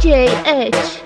DJ H.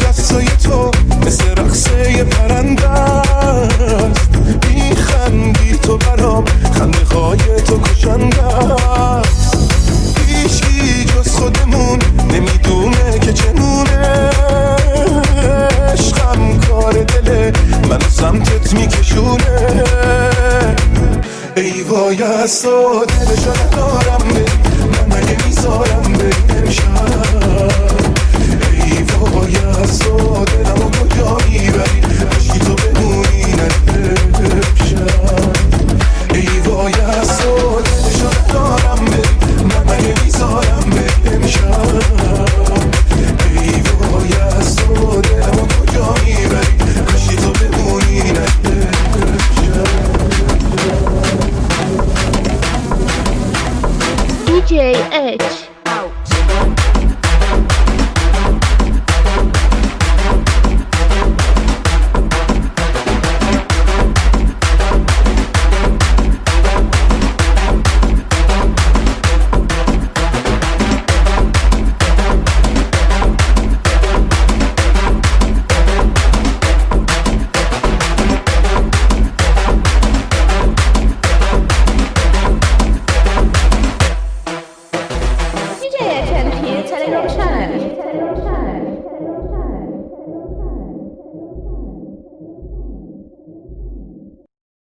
دستای تو مثل رقصه پرنده است، میخندی تو برام، خنده های تو کشنده است. هیچی جز خودمون نمیدونه که چنونه، عشقم کار دله منو سمتت میکشونه. ای وای از تو دلشو ندارم، من مگه میذارم بریم امشب.